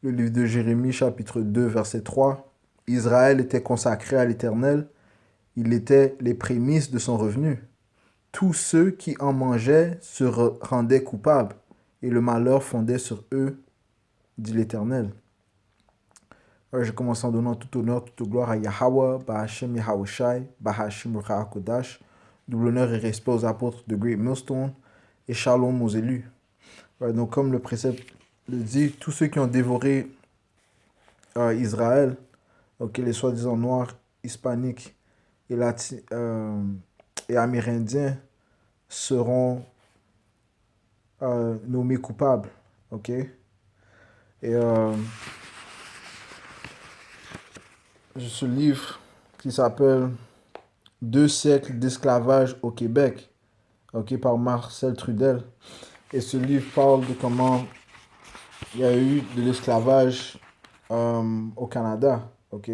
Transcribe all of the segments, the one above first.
Le livre de Jérémie, chapitre 2, verset 3. Israël était consacré à l'Éternel. Il était les prémices de son revenu. Tous ceux qui en mangeaient se rendaient coupables, et le malheur fondait sur eux, dit l'Éternel. Alors, je commence en donnant tout honneur, toute gloire à Yahweh, Bahashem Yahawashi, Bahashem Ruach HaKodash. Double honneur et respect aux apôtres de Great Millstone, et shalom aux élus. Ouais, donc, comme le précepte le dit, tous ceux qui ont dévoré Israël, okay, les soi-disant noirs, hispaniques et amérindiens seront nommés coupables. Ok? Et ce livre qui s'appelle Deux siècles d'esclavage au Québec, ok, par Marcel Trudel. Et ce livre parle de comment il y a eu de l'esclavage au Canada, ok?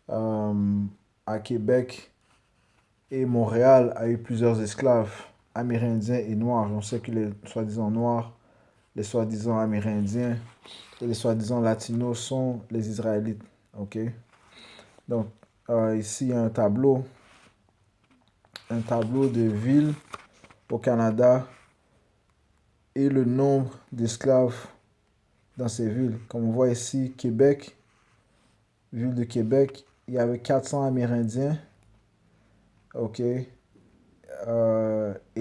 À Québec et Montréal a eu plusieurs esclaves amérindiens et noirs. On sait que les soi-disant noirs, les soi-disant amérindiens et les soi-disant latinos sont les Israélites, ok? Donc ici il y a un tableau de villes au Canada et le nombre d'esclaves dans ces villes. Comme on voit ici, Québec, ville de Québec, il y avait 400 Amérindiens, ok, et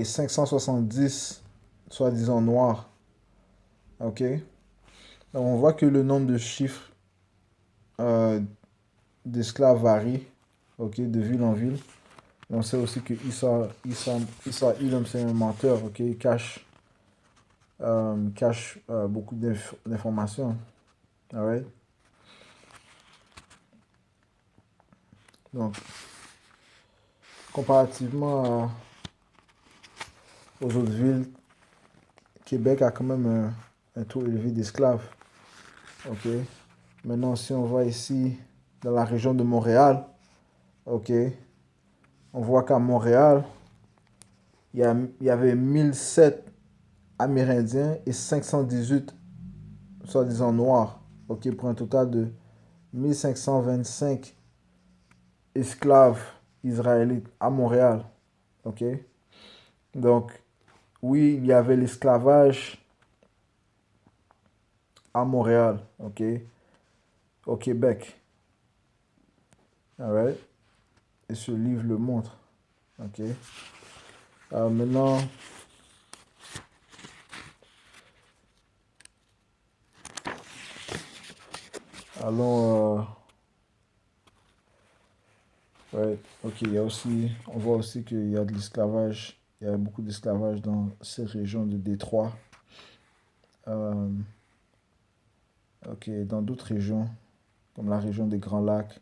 570 soi-disant noirs, ok. Donc on voit que le nombre de chiffres euh, d'esclaves varie, ok, de ville en ville. Et on sait aussi que Issa Ilum, c'est un menteur, ok, il cache beaucoup d'informations. Alright? Donc, comparativement aux autres villes, Québec a quand même un taux élevé d'esclaves. Ok? Maintenant, si on va ici dans la région de Montréal, ok, on voit qu'à Montréal, il y avait 1007 Amérindiens et 518 soi-disant noirs. Ok, pour un total de 1525 esclaves israélites à Montréal. Ok? Donc, oui, il y avait l'esclavage à Montréal, ok, au Québec. Alright? Et ce livre le montre. Ok? Maintenant, allons. Ouais, ok, il y a aussi, on voit aussi qu'il y a de l'esclavage. Il y a beaucoup d'esclavage dans ces régions de Détroit. Euh, ok, dans d'autres régions, comme la région des Grands Lacs.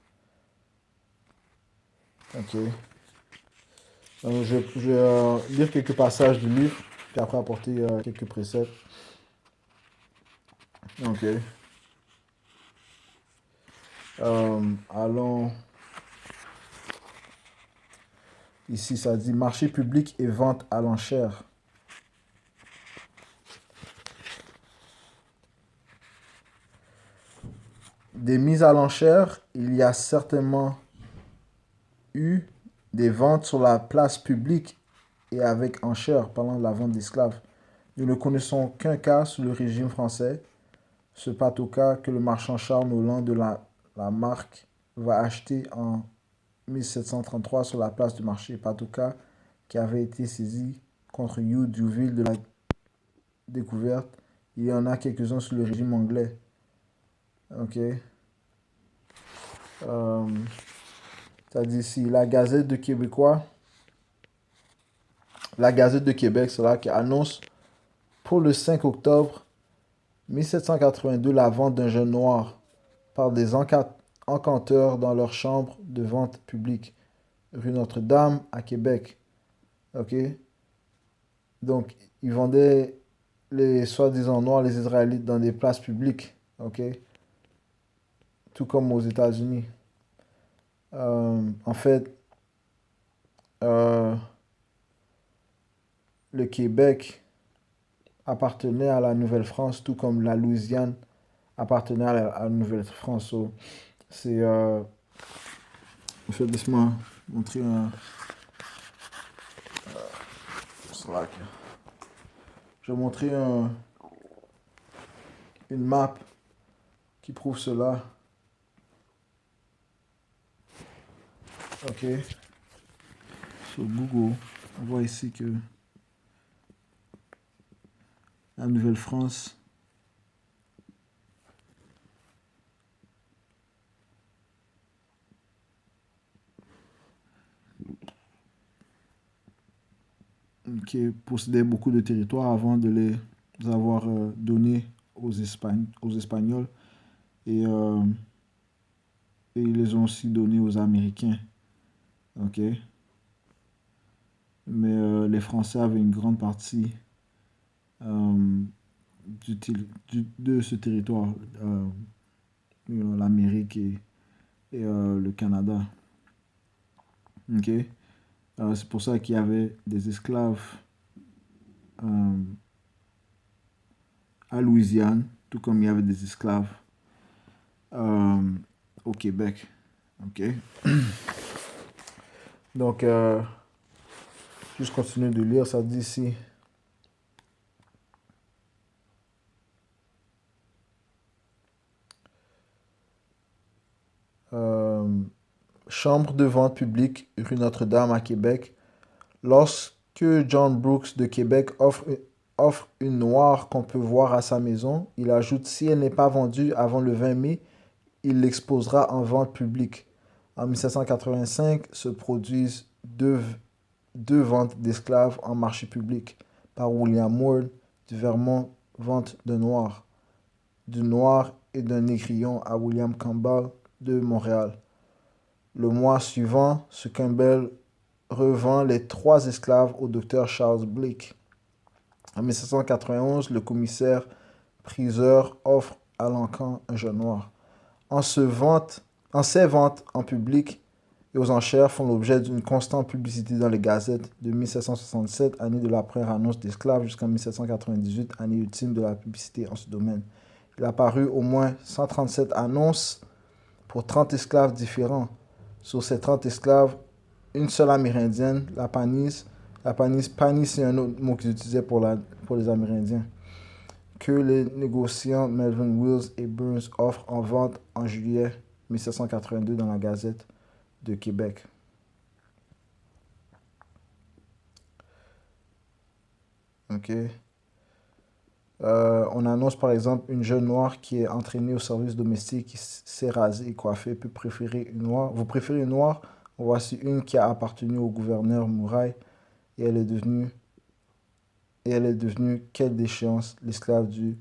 Ok. Je vais lire quelques passages du livre, puis après apporter quelques préceptes. Ok. Allons. Ici, ça dit marché public et vente à l'enchère. Des mises à l'enchère, il y a certainement eu des ventes sur la place publique et avec enchère parlant de la vente d'esclaves. Nous ne connaissons qu'un cas sous le régime français, ce patoka que le marchand Charles Noland de la Marque va acheter en 1733 sur la place du marché. Patoka qui avait été saisi contre Hugh Duville de la découverte. Il y en a quelques-uns sous le régime anglais. Ok. Euh, Ça dit ici, la Gazette de Québec, c'est là qui annonce pour le 5 octobre 1782 la vente d'un jeune noir par des encanteurs dans leur chambre de vente publique, rue Notre-Dame à Québec. Ok? Donc, ils vendaient les soi-disant noirs, les Israélites, dans des places publiques. Ok? Tout comme aux États-Unis. En fait, euh, le Québec appartenait à la Nouvelle-France, tout comme la Louisiane appartenaient à la Nouvelle-France. So, c'est... en fait, laisse-moi montrer un... Slack. Je vais montrer une map qui prouve cela. Ok. Sur Google, on voit ici que la Nouvelle-France qui possédait beaucoup de territoires avant de les avoir donnés aux Espagnols et, et ils les ont aussi donnés aux Américains. Ok. Mais les Français avaient une grande partie euh, de ce territoire, l'Amérique et le Canada. Ok. C'est pour ça qu'il y avait des esclaves euh, à Louisiane, tout comme il y avait des esclaves euh, au Québec. Ok. Donc, juste continuer de lire, ça dit ici. Chambre de vente publique, rue Notre-Dame à Québec. Lorsque John Brooks de Québec offre une noire qu'on peut voir à sa maison, il ajoute si elle n'est pas vendue avant le 20 mai, il l'exposera en vente publique. En 1785 se produisent deux ventes d'esclaves en marché public par William Ward du Vermont, vente de noirs, du noir et d'un négrillon à William Campbell de Montréal. Le mois suivant, ce Campbell revend les 3 esclaves au docteur Charles Blake. En 1791, le commissaire-priseur offre à l'encan un jeune noir. Ces ventes en public et aux enchères font l'objet d'une constante publicité dans les gazettes de 1767, année de la première annonce d'esclaves, jusqu'en 1798, année ultime de la publicité en ce domaine. Il a paru au moins 137 annonces pour 30 esclaves différents. Sur ces 30 esclaves, une seule amérindienne, la Panis. La Panis, c'est un autre mot qu'ils utilisaient pour les Amérindiens. Que les négociants Melvin Wills et Burns offrent en vente en juillet 1782 dans la Gazette de Québec. Ok. On annonce par exemple une jeune noire qui est entraînée au service domestique, qui s'est rasée et coiffée, peut préférer une noire. Vous préférez une noire? Voici une qui a appartenu au gouverneur Muraille et elle est devenue quelle déchéance, l'esclave du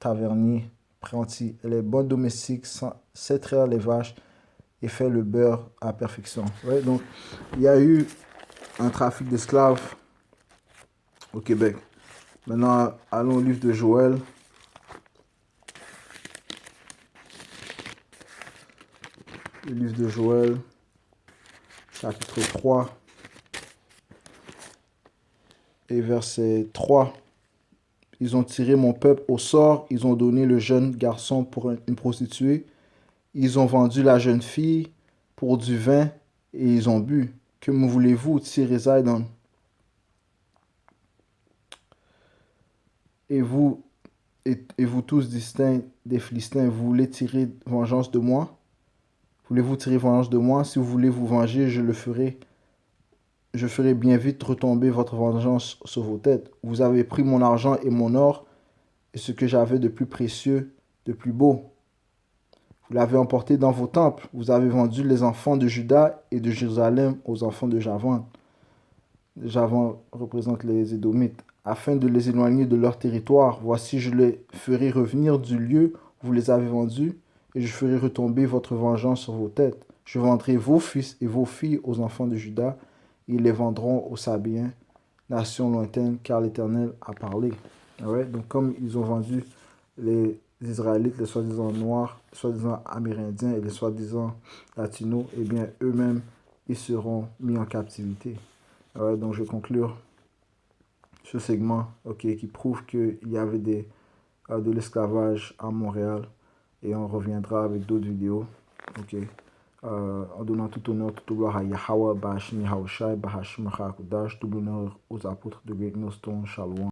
tavernier Prenti. Elle est bonne domestique, sait traire les vaches et fait le beurre à perfection. Ouais, donc, il y a eu un trafic d'esclaves au Québec. Maintenant, allons au livre de Joël. Le livre de Joël, chapitre 3 et verset 3. Ils ont tiré mon peuple au sort, ils ont donné le jeune garçon pour une prostituée, ils ont vendu la jeune fille pour du vin et ils ont bu. Que me voulez-vous, tirez Zidon? Et vous, et vous tous distincts des Philistins, vous voulez tirer vengeance de moi? Voulez-vous tirer vengeance de moi? Si vous voulez vous venger, je le ferai. Je ferai bien vite retomber votre vengeance sur vos têtes. Vous avez pris mon argent et mon or, et ce que j'avais de plus précieux, de plus beau. Vous l'avez emporté dans vos temples. Vous avez vendu les enfants de Juda et de Jérusalem aux enfants de Javan. Javan représente les Édomites. Afin de les éloigner de leur territoire, voici, je les ferai revenir du lieu où vous les avez vendus, et je ferai retomber votre vengeance sur vos têtes. Je vendrai vos fils et vos filles aux enfants de Juda, et ils les vendront aux Sabéens, nation lointaine, car l'Éternel a parlé. Right? Donc, comme ils ont vendu les Israélites, les soi-disant noirs, les soi-disant amérindiens et les soi-disant latinos, eh bien, eux-mêmes, ils seront mis en captivité. Right? Donc, je vais conclure ce segment qui prouve qu'il y avait de l'esclavage à Montréal. et on reviendra avec d'autres vidéos. Ok. En donnant tout honneur, tout gloire à Yahweh, Bahashim Yahushai, Bahashim Hakudash, tout honneur aux apôtres de Great Millstone, Shalom.